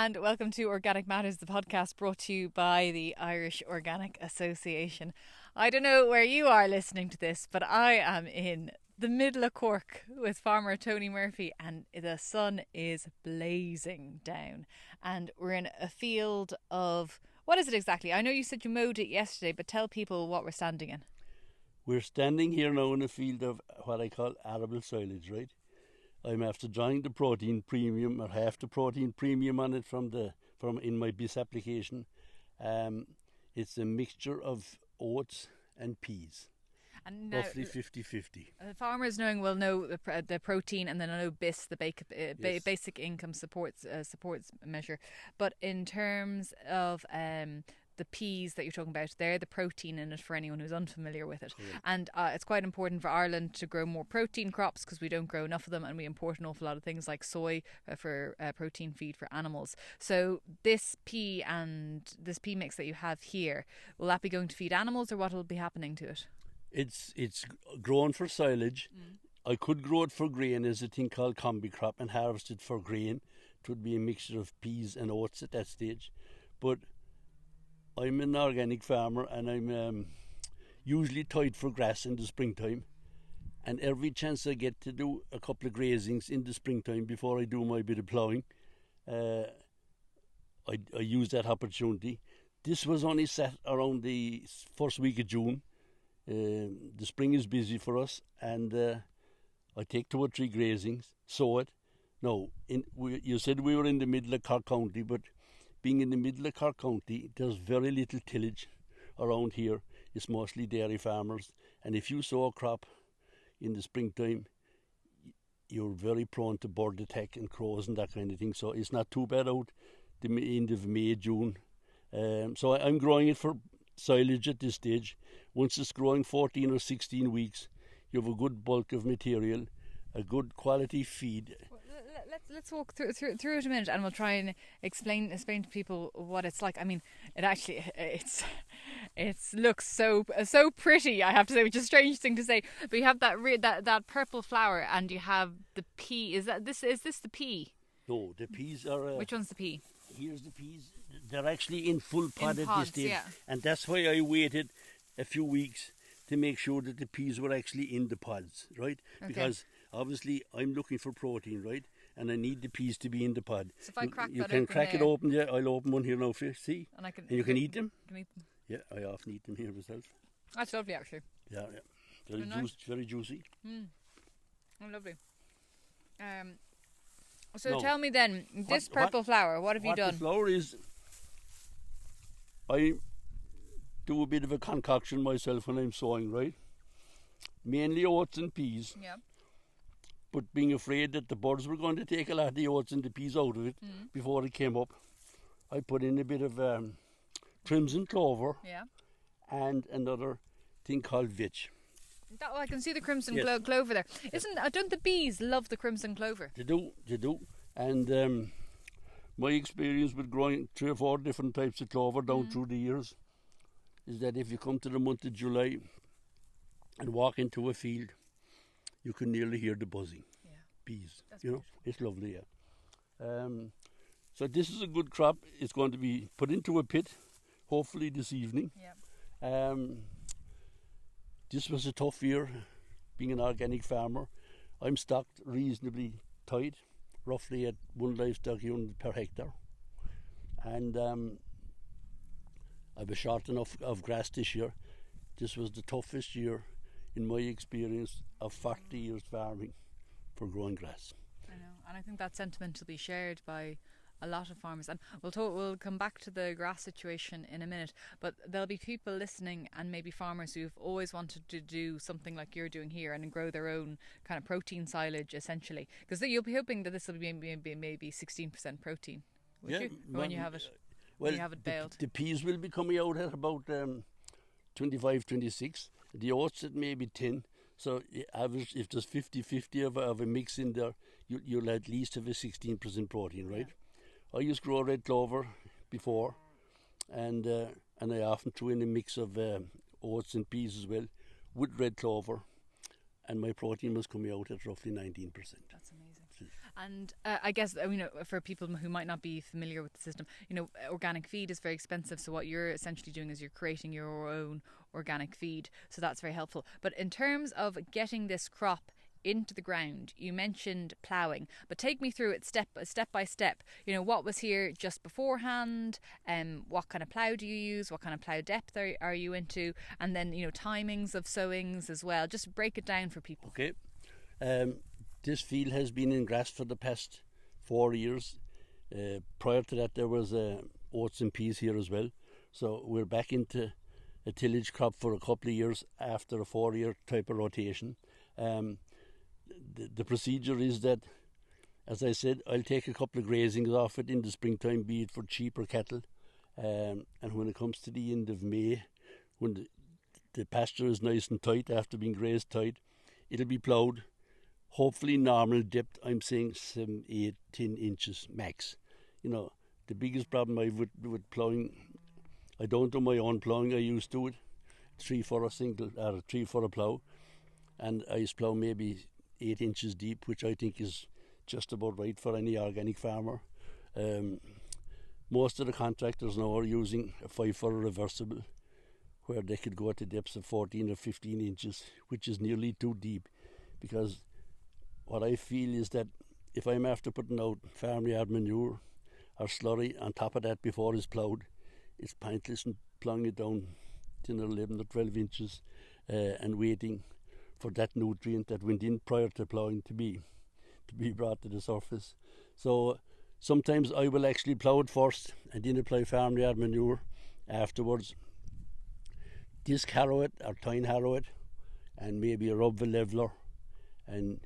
and welcome to Organic Matters, the podcast brought to you by the Irish Organic Association. I don't know where you are listening to this, but I am in the middle of Cork with farmer Tony Murphy, and the sun is blazing down, and we're in a field of, what is it exactly? I know you said you mowed it yesterday, but tell people what we're standing in. We're standing here now in a field of what I call arable silage, right? I'm after drawing the protein premium, or half the protein premium on it from in my BIS application. It's a mixture of oats and peas, and now, roughly 50-50. Farmers will know the protein, and then I know BIS, the basic income supports measure. But in terms of the peas that you're talking about, they're the protein in it for anyone who's unfamiliar with it. Yeah. And it's quite important for Ireland to grow more protein crops because we don't grow enough of them, and we import an awful lot of things like soy for protein feed for animals. So this pea mix that you have here, will that be going to feed animals, or what will be happening to it? It's grown for silage. I could grow it for grain as a thing called combi crop and harvest it for grain. It would be a mixture of peas and oats at that stage. But I'm an organic farmer, and I'm usually tied for grass in the springtime. And every chance I get to do a couple of grazings in the springtime before I do my bit of ploughing, I use that opportunity. This was only set around the first week of June. The spring is busy for us, and I take 2 or 3 grazings, sow it. Now, you said we were in the middle of Cork County, but being in the middle of Cork County, there's very little tillage around here. It's mostly dairy farmers, and if you sow a crop in the springtime, you're very prone to bird attack and crows and that kind of thing. So it's not too bad out the end of May, June. So I'm growing it for silage at this stage. Once it's growing 14 or 16 weeks, you have a good bulk of material, a good quality feed. Let's walk through it a minute, and we'll try and explain to people what it's like. I mean, it looks so pretty, I have to say, which is a strange thing to say. But you have that purple flower, and you have the pea. Is this the pea? No, the peas are. Which one's the pea? Here's the peas. They're actually in full pod at this stage, yeah. And that's why I waited a few weeks to make sure that the peas were actually in the pods, right? Okay. Because obviously I'm looking for protein, right? And I need the peas to be in the pod. So if I crack you can crack it open, yeah. I'll open one here now for you, see? And you can eat them. Can eat them. Yeah, I often eat them here myself. That's lovely, actually. Yeah. Very juicy. Oh, lovely. So tell me then, this purple flower, what have you done? The flower is, I do a bit of a concoction myself when I'm sowing, right? Mainly oats and peas. Yeah. But being afraid that the birds were going to take a lot of the oats and the peas out of it before it came up, I put in a bit of crimson clover and another thing called vetch. I can see the crimson clover there. Don't the bees love the crimson clover? They do. And my experience with growing 3 or 4 different types of clover down through the years is that if you come to the month of July and walk into a field, you can nearly hear the buzzing. Yeah. Bees. That's good. It's lovely, yeah. So this is a good crop. It's going to be put into a pit, hopefully this evening. Yeah. This was a tough year, being an organic farmer. I'm stocked reasonably tight, roughly at 1 livestock unit per hectare. And I was short enough of grass this year. This was the toughest year in my experience of 40 years farming for growing grass. I know, and I think that sentiment will be shared by a lot of farmers. And we'll come back to the grass situation in a minute, but there'll be people listening, and maybe farmers who've always wanted to do something like you're doing here and grow their own kind of protein silage, essentially, because you'll be hoping that this will be maybe 16% protein, would you? When you have it, when you have it baled. The peas will be coming out at about 25, 26. The oats at maybe 10. So average, if there's 50-50 of a mix in there, you'll at least have a 16% protein, right? Yeah. I used to grow red clover before, and I often threw in a mix of oats and peas as well with red clover, and my protein was coming out at roughly 19%. That's amazing. And I guess, for people who might not be familiar with the system, organic feed is very expensive. So what you're essentially doing is you're creating your own organic feed. So that's very helpful. But in terms of getting this crop into the ground, you mentioned ploughing, but take me through it step by step. What was here just beforehand, what kind of plough do you use, what kind of plough depth are you into, and then timings of sowings as well. Just break it down for people. Okay. This field has been in grass for the past 4 years. Prior to that, there was oats and peas here as well. So we're back into a tillage crop for a couple of years after a 4-year type of rotation. The procedure is that, as I said, I'll take a couple of grazings off it in the springtime, be it for sheep or cattle. And when it comes to the end of May, when the pasture is nice and tight after being grazed tight, it'll be ploughed. Hopefully normal depth, I'm saying 7, 8, 10 inches max. The biggest problem I've with ploughing, I don't do my own ploughing, I used to it. 3 for a single, or 3 for a plough. And I used to plough maybe 8 inches deep, which I think is just about right for any organic farmer. Most of the contractors now are using a 5 for a reversible, where they could go to depths of 14 or 15 inches, which is nearly too deep, because what I feel is that if I'm after putting out farmyard manure or slurry on top of that before it's ploughed, it's pointless in ploughing it down 10 or 11 or 12 inches and waiting for that nutrient that went in prior to ploughing to be brought to the surface. So sometimes I will actually plough it first and then apply farmyard manure afterwards. Disc harrow it or tine harrow it, and maybe a rub leveler, and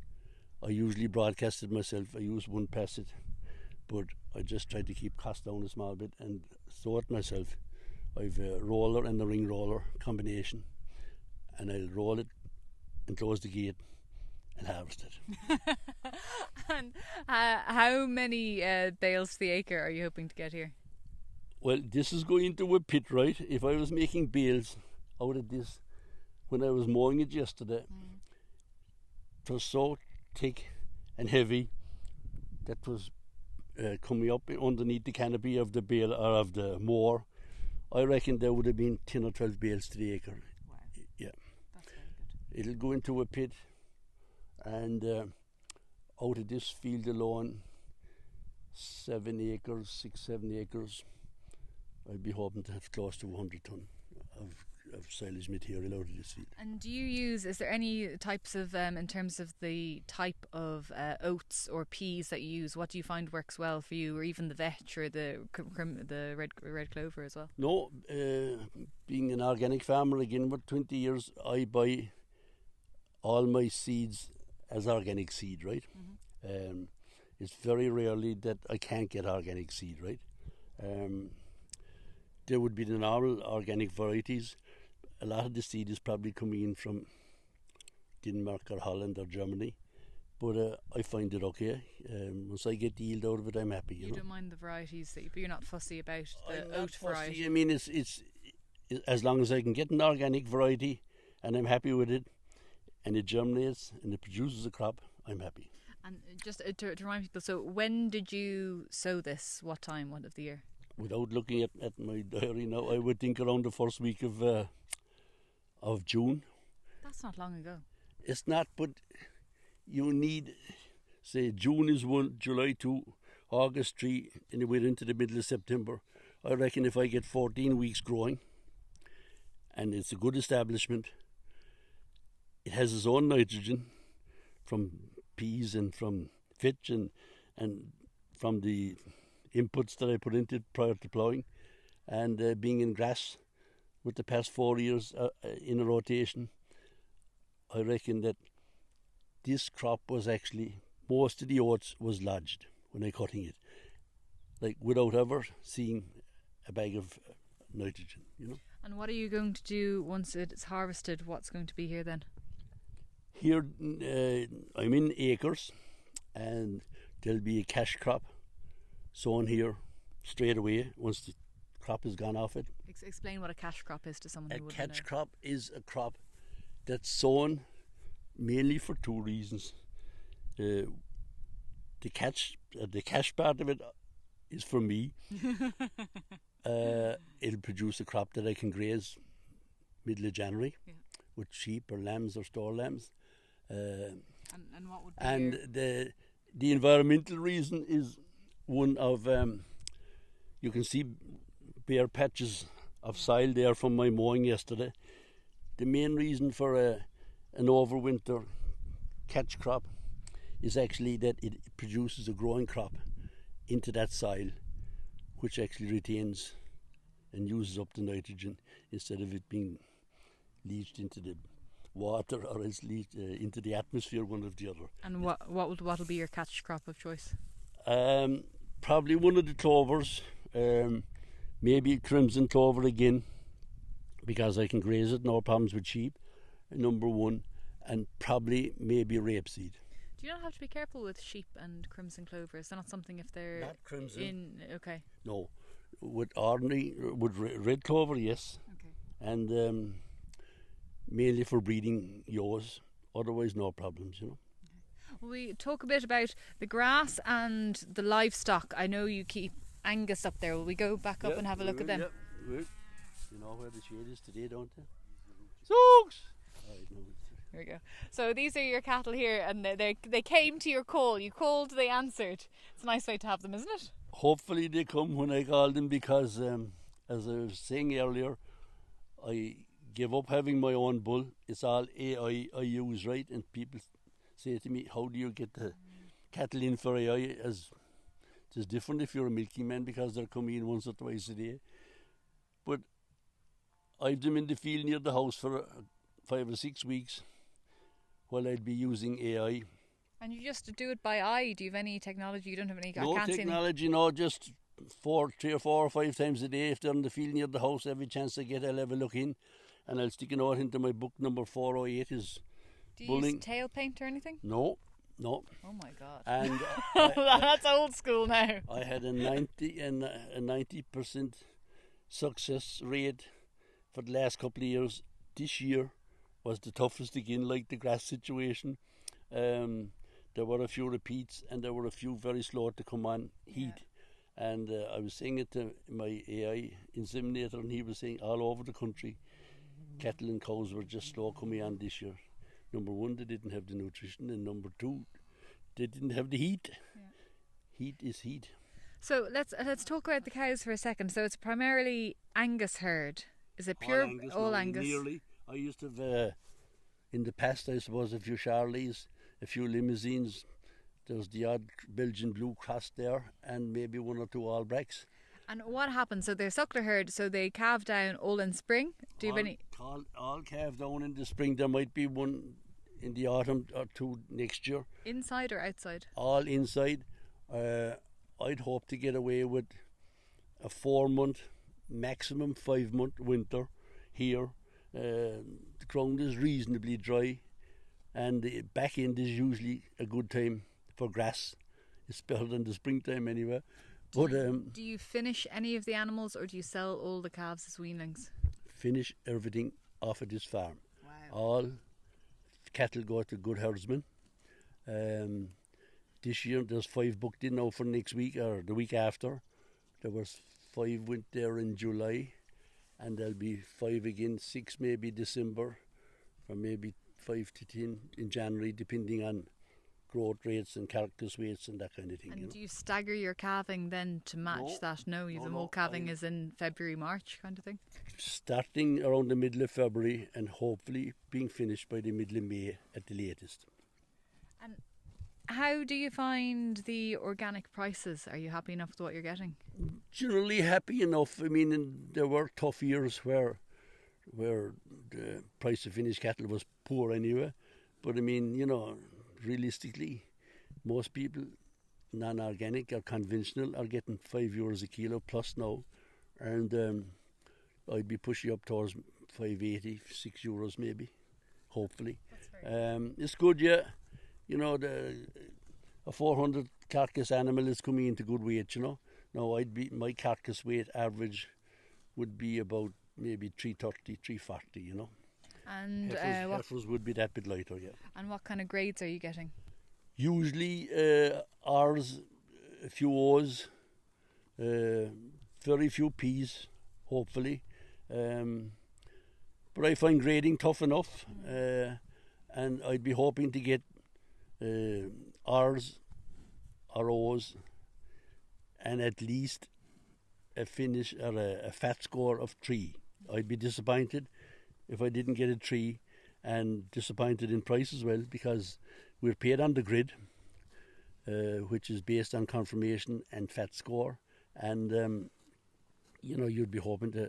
I usually broadcast it myself. I use one pass it, but I just try to keep cost down a small bit and sow it myself. I've a roller and a ring roller combination, and I'll roll it and close the gate and harvest it. And how many bales to the acre are you hoping to get here? Well, this is going into a pit, right? If I was making bales out of this when I was mowing it yesterday, it was so thick and heavy that was coming up underneath the canopy of the bale or of the mower. I reckon there would have been 10 or 12 bales to the acre. Wow. Yeah. That's very good. It'll go into a pit, and out of this field alone, 7 acres, 6, 7 acres, I'd be hoping to have close to 100 tonne of silage material out of this field. And is there any types of, in terms of the type of oats or peas that you use, what do you find works well for you, or even the vetch or the red clover as well? No, being an organic farmer again for 20 years, I buy all my seeds as organic seed, right? Mm-hmm. It's very rarely that I can't get organic seed, right? There would be the normal organic varieties. A lot of the seed is probably coming in from Denmark or Holland or Germany, but I find it okay. Once I get the yield out of it, I'm happy. You don't mind the varieties, but you're not fussy about the I'm oat variety. I mean, it's as long as I can get an organic variety and I'm happy with it, and it germinates and it produces a crop, I'm happy. And just to remind people, so when did you sow this? What time? What of the year? Without looking at my diary now, I would think around the first week of June. That's not long ago. It's not, but you need, say, June is 1, July 2, August 3, and we're into the middle of September. I reckon if I get 14 weeks growing, and it's a good establishment, it has its own nitrogen from peas and from fitch and from the inputs that I put into it prior to ploughing, and being in grass with the past 4 years in a rotation, I reckon that this crop was actually, most of the oats was lodged when I cutting it, like without ever seeing a bag of nitrogen, you know. And what are you going to do once it's harvested? What's going to be here then? Here I'm in acres, and there'll be a cash crop sown here straight away once the crop is gone off it. Explain what a cash crop is to someone who wouldn't know. A cash crop is a crop that's sown mainly for two reasons. the cash part of it is for me. It'll produce a crop that I can graze middle of January with sheep or lambs or store lambs. And what would be and the environmental reason is one of you can see bare patches of soil there from my mowing yesterday. The main reason for an overwinter catch crop is actually that it produces a growing crop into that soil, which actually retains and uses up the nitrogen instead of it being leached into the water or else leached into the atmosphere, one or the other. And what'll be your catch crop of choice? Probably one of the clovers, maybe crimson clover again, because I can graze it, no problems with sheep, number one, and probably maybe rapeseed. Do you not have to be careful with sheep and crimson clover? Is that not something if they're not crimson? Okay. No, with red clover, yes. Okay. And mainly for breeding ewes. Otherwise, no problems, you know. We talk a bit about the grass and the livestock. I know you keep Angus up there. Will we go back up and have a look at them? Yeah. You know where the shade is today, don't you? Soaks! Here we go. So these are your cattle here, and they came to your call. You called, they answered. It's a nice way to have them, isn't it? Hopefully they come when I call them, because as I was saying earlier, I give up having my own bull. It's all AI I use, right? And people say to me, how do you get the cattle in for AI? As it's different if you're a milking man, because they're coming in once or twice a day. But I've them in the field near the house for 5 or 6 weeks while I'd be using AI. And you just do it by eye? Do you have any technology? You don't have any? No technology, no, just 3 or 4 or 5 times a day. If they're in the field near the house, every chance I get, I'll have a look in, and I'll stick a note into my book. Number 408 is do you bulling. use tail paint or anything? No. Oh my God! And that's old school now. I had a 90% success rate for the last couple of years. This year was the toughest again, like the grass situation. There were a few repeats, and there were a few very slow to come on heat. Yeah. And I was saying it to my AI inseminator, and he was saying all over the country, cattle and cows were just slow coming on this year. Number one, they didn't have the nutrition, and number two, they didn't have the heat. Yeah. Heat is heat. So let's talk about the cows for a second. So it's primarily Angus herd. Is it pure all Angus? Nearly. I used to have, in the past, I suppose, a few Charlies, a few Limousines. There's the odd Belgian Blue Cross there, and maybe 1 or 2 All Blacks. And what happens? So they're suckler herd, so they calve down all in spring? Do you have any? All calve down in the spring. There might be one in the autumn or 2 next year. Inside or outside? All inside. I'd hope to get away with a 4-month, maximum 5-month winter here. The ground is reasonably dry, and the back end is usually a good time for grass. It's better than the springtime anyway. Do you finish any of the animals, or do you sell all the calves as weanlings? Finish everything off of this farm. Wow. All cattle go to good herdsmen. This year there's 5 booked in now for next week or the week after. There was 5 went there in July, and there'll be 5 again, 6 maybe December, or maybe 5 to 10 in January, depending on growth rates and carcass weights and that kind of thing. And do you stagger your calving then to match that? No, the mow calving is in February, March kind of thing? Starting around the middle of February and hopefully being finished by the middle of May at the latest. And how do you find the organic prices? Are you happy enough with what you're getting? Generally happy enough. I mean, there were tough years where the price of finished cattle was poor anyway. But I mean, realistically, most people, non-organic or conventional, are getting €5 a kilo plus now, and I'd be pushing up towards €5.80, €6 maybe, hopefully. It's good, yeah. A 400 carcass animal is coming into good weight. Now my carcass weight average would be about maybe 330, 340. And heifers would be that bit lighter, yeah. And what kind of grades are you getting? Usually R's, a few O's, very few P's, hopefully. But I find grading tough enough, and I'd be hoping to get R's or O's, and at least a finish or a fat score of 3. I'd be disappointed if I didn't get a 3, and disappointed in price as well, because we're paid on the grid, which is based on confirmation and fat score, and you'd be hoping to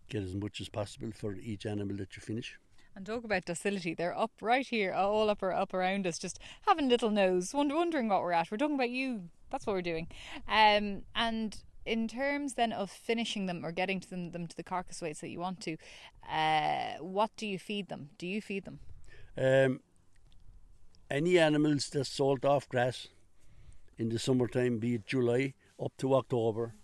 get as much as possible for each animal that you finish. And talk about docility, they're up right here, all up around us, just having a little nose, wondering what we're at. We're talking about you, that's what we're doing. And in terms then of finishing them or getting to them to the carcass weights that you want to, what do you feed them? Do you feed them? Any animals that's sold off grass in the summertime, be it July up to October,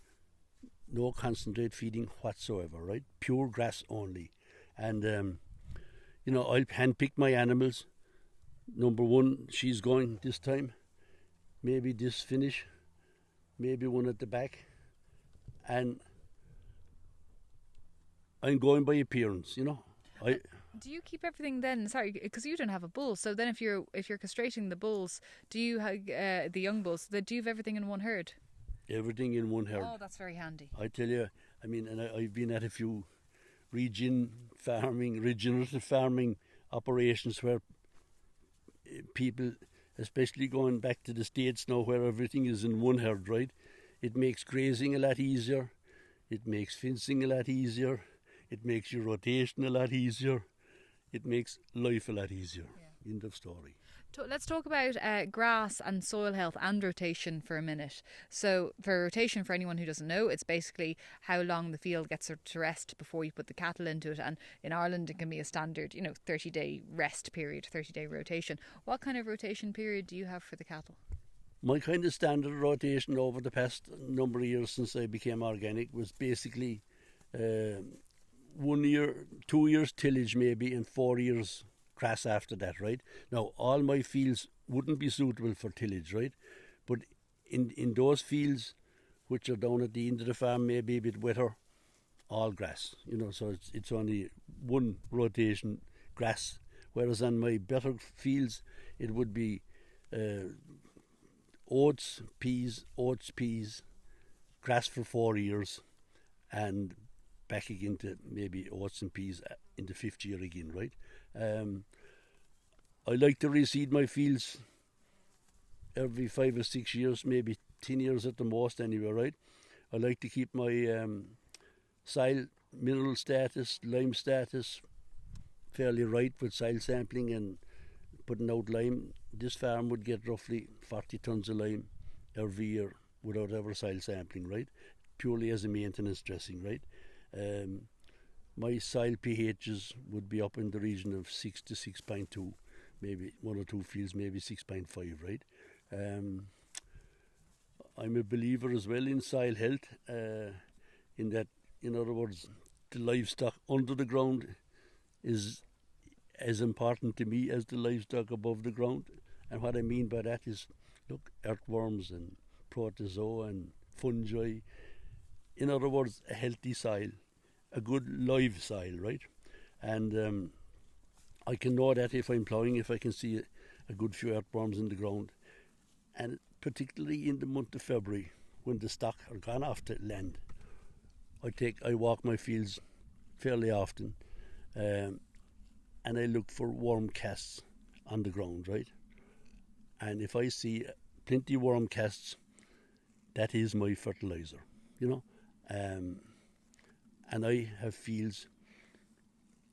no concentrate feeding whatsoever, right? Pure grass only. And I'll handpick my animals. Number 1, she's going this time. Maybe this finish. Maybe one at the back. And I'm going by appearance, Do you keep everything then? Sorry, because you don't have a bull. So then, if you're castrating the bulls, do you have the young bulls? Do you have everything in one herd? Everything in one herd. Oh, that's very handy. I tell you, and I've been at a few regenerative farming operations where people, especially going back to the States now, where everything is in one herd, right? It makes grazing a lot easier. It makes fencing a lot easier. It makes your rotation a lot easier. It makes life a lot easier. Yeah. End of story. Let's talk about grass and soil health and rotation for a minute. So for rotation, for anyone who doesn't know, it's basically how long the field gets to rest before you put the cattle into it. And in Ireland, it can be a standard, 30-day rest period, 30-day rotation. What kind of rotation period do you have for the cattle? My kind of standard rotation over the past number of years since I became organic was basically 1 year, 2 years tillage maybe, and 4 years grass after that, right? Now, all my fields wouldn't be suitable for tillage, right? But in those fields which are down at the end of the farm, maybe a bit wetter, all grass, so it's only one rotation grass. Whereas on my better fields, it would be oats, peas, grass for 4 years, and back again to maybe oats and peas in the 5th year again, right? I like to reseed my fields every 5 or 6 years, maybe 10 years at the most anyway, right? I like to keep my soil mineral status, lime status fairly right with soil sampling and putting out lime. This farm would get roughly 40 tonnes of lime every year without ever soil sampling, right? Purely as a maintenance dressing, right? My soil pHs would be up in the region of 6 to 6.2, maybe 1 or 2 fields, maybe 6.5, right? I'm a believer as well in soil health, in that, in other words, the livestock under the ground is as important to me as the livestock above the ground. And what I mean by that is, look, earthworms and protozoa and fungi. In other words, a healthy soil, a good live soil, right? And I can know that if I'm ploughing, if I can see a good few earthworms in the ground. And particularly in the month of February, when the stock are gone off the land, I walk my fields fairly often, and I look for worm casts on the ground, right? And if I see plenty of worm casts, that is my fertilizer, and I have fields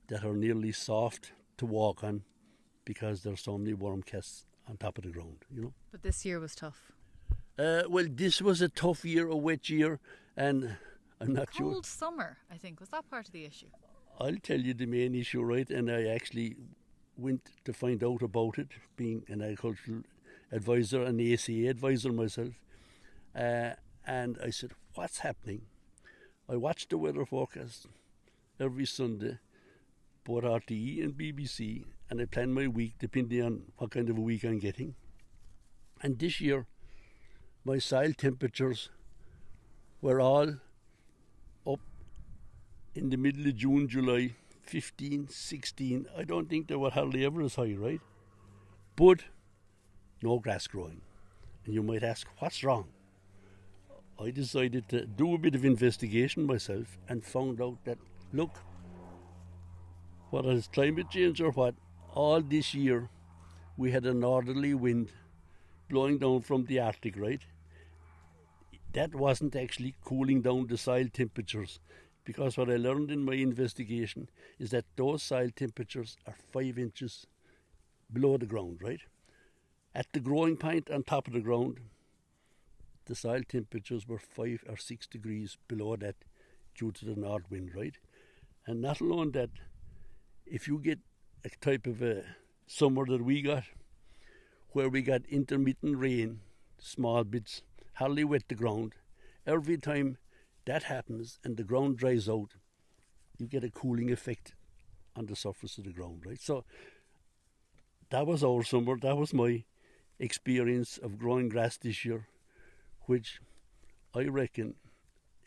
that are nearly soft to walk on because there's so many worm casts on top of the ground, But this year was tough. Well, this was a tough year, a wet year, and I'm not sure. Cold summer, I think, was that part of the issue? I'll tell you the main issue, right? And I actually went to find out about it, being an agricultural advisor and ACA advisor myself. And I said, what's happening? I watch the weather forecast every Sunday, both RTE and BBC, and I plan my week depending on what kind of a week I'm getting. And this year, my soil temperatures were all up in the middle of June, July, 15, 16. I don't think they were hardly ever as high, right? But no grass growing. And you might ask, what's wrong? I decided to do a bit of investigation myself and found out that, look, whether it's climate change or what, all this year we had a northerly wind blowing down from the Arctic, right? That wasn't actually cooling down the soil temperatures, because what I learned in my investigation is that those soil temperatures are 5 inches below the ground, right? At the growing point on top of the ground, the soil temperatures were 5 or 6 degrees below that due to the north wind, right? And not alone that, if you get a type of a summer that we got, where we got intermittent rain, small bits, hardly wet the ground, every time that happens and the ground dries out, you get a cooling effect on the surface of the ground, right? So that was our summer. That was my experience of growing grass this year, which I reckon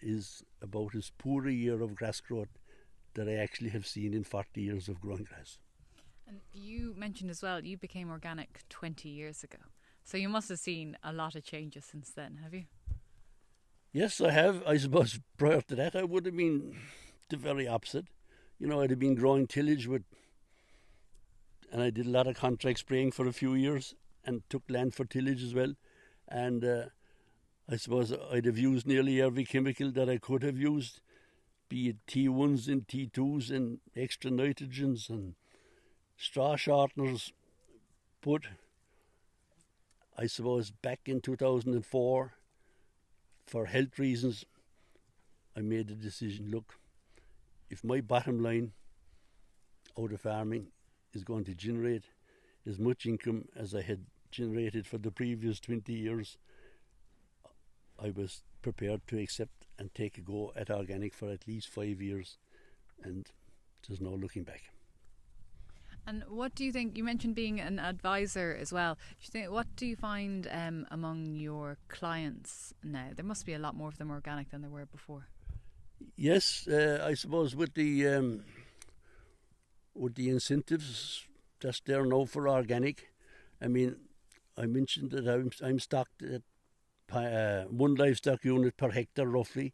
is about as poor a year of grass growth that I actually have seen in 40 years of growing grass. And you mentioned as well, you became organic 20 years ago. So you must have seen a lot of changes since then, have you? Yes, I have. I suppose prior to that, I would have been the very opposite. You know, I'd have been growing tillage and I did a lot of contract spraying for a few years and took land for tillage as well. And I suppose I'd have used nearly every chemical that I could have used, be it T1s and T2s and extra nitrogens and straw shorteners. But I suppose back in 2004, for health reasons, I made the decision, look, if my bottom line out of farming is going to generate as much income as I had generated for the previous 20 years, I was prepared to accept and take a go at organic for at least 5 years, and there's no looking back. And what do you think? You mentioned being an advisor as well. What do you find among your clients now? There must be a lot more of them organic than there were before. Yes, I suppose with the incentives that's there now for organic. I mean, I mentioned that I'm stocked at one livestock unit per hectare roughly,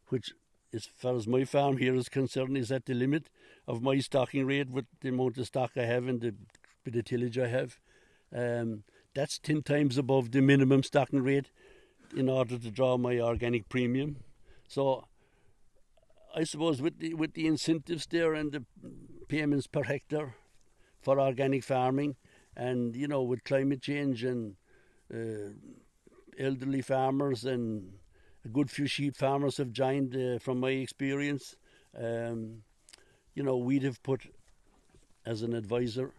which, as far as my farm here is concerned, is at the limit of my stocking rate with the amount of stock I have and the bit of tillage I have. That's 10 times above the minimum stocking rate in order to draw my organic premium. So I suppose with the incentives there and the payments per hectare for organic farming, and you know, with climate change and elderly farmers and a good few sheep farmers have joined, from my experience. You know, we'd have put, as an advisor,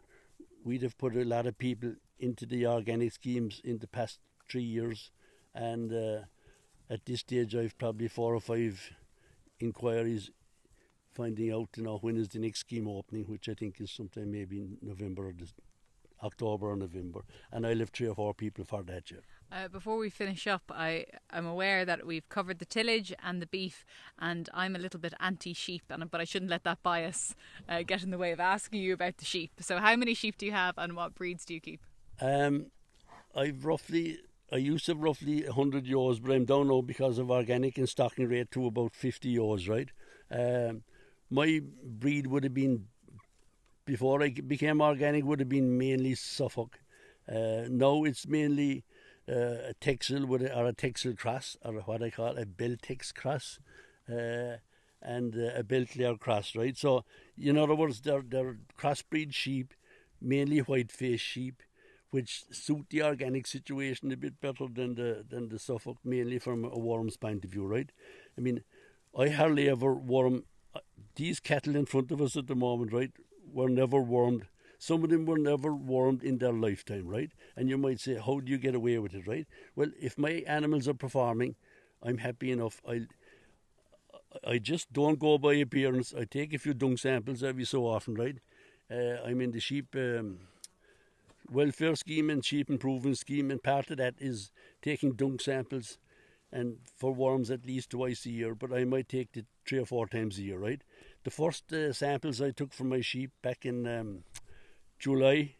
we'd have put a lot of people into the organic schemes in the past 3 years, and at this stage I've probably 4 or 5 inquiries finding out, you know, when is the next scheme opening, which I think is sometime maybe in November or October or November, and I'll have 3 or 4 people for that year. Before we finish up, I'm aware that we've covered the tillage and the beef, and I'm a little bit anti-sheep, but I shouldn't let that bias get in the way of asking you about the sheep. So how many sheep do you have and what breeds do you keep? I used to have roughly 100 ewes, but I'm down now because of organic and stocking rate to about 50 ewes, right? My breed would have been, before I became organic, would have been mainly Suffolk. Now it's mainly a Texel or a Texel cross, or what I call a Beltex cross, and a Beltlair cross, right? So, in other words, they're crossbreed sheep, mainly white-faced sheep, which suit the organic situation a bit better than the Suffolk, mainly from a worm's point of view, right? I mean, I hardly ever worm. These cattle in front of us at the moment, right, were never wormed. Some of them were never wormed in their lifetime, right? And you might say, how do you get away with it, right? Well, if my animals are performing, I'm happy enough. I just don't go by appearance. I take a few dung samples every so often, right? I'm in the sheep welfare scheme and sheep improvement scheme, and part of that is taking dung samples and for worms at least twice a year, but I might take it 3 or 4 times a year, right? The first samples I took from my sheep back in July,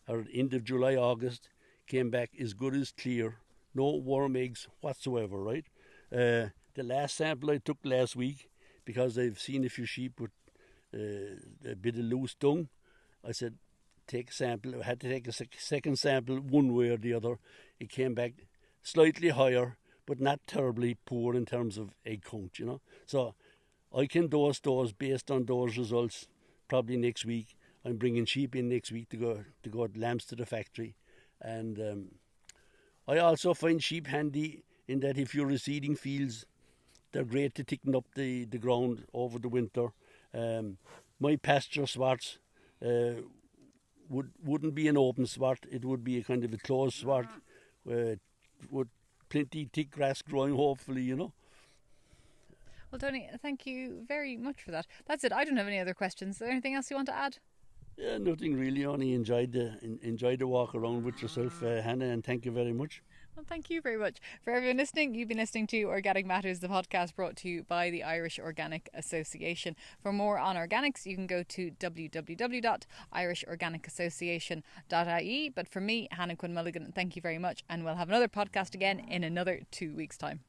or end of July, August, came back as good as clear, no worm eggs whatsoever, right? The last sample I took last week, because I've seen a few sheep with a bit of loose dung, I said, take a sample. I had to take a second sample one way or the other. It came back slightly higher, but not terribly poor in terms of egg count, you know. So I can dose those based on those results probably next week. I'm bringing sheep in next week to go lambs to the factory. And I also find sheep handy in that if you're reseeding fields, they're great to thicken up the ground over the winter. My pasture swarts wouldn't be an open swart. It would be a kind of a closed swart with plenty thick grass growing, hopefully, you know. Well, Tony, thank you very much for that. That's it. I don't have any other questions. Is there anything else you want to add? Yeah, nothing really. Only enjoyed the walk around with yourself, Hannah, and thank you very much. Well, thank you very much. For everyone listening, you've been listening to Organic Matters, the podcast brought to you by the Irish Organic Association. For more on organics, you can go to www.irishorganicassociation.ie. But for me, Hannah Quinn Mulligan, thank you very much, and we'll have another podcast again in another 2 weeks' time.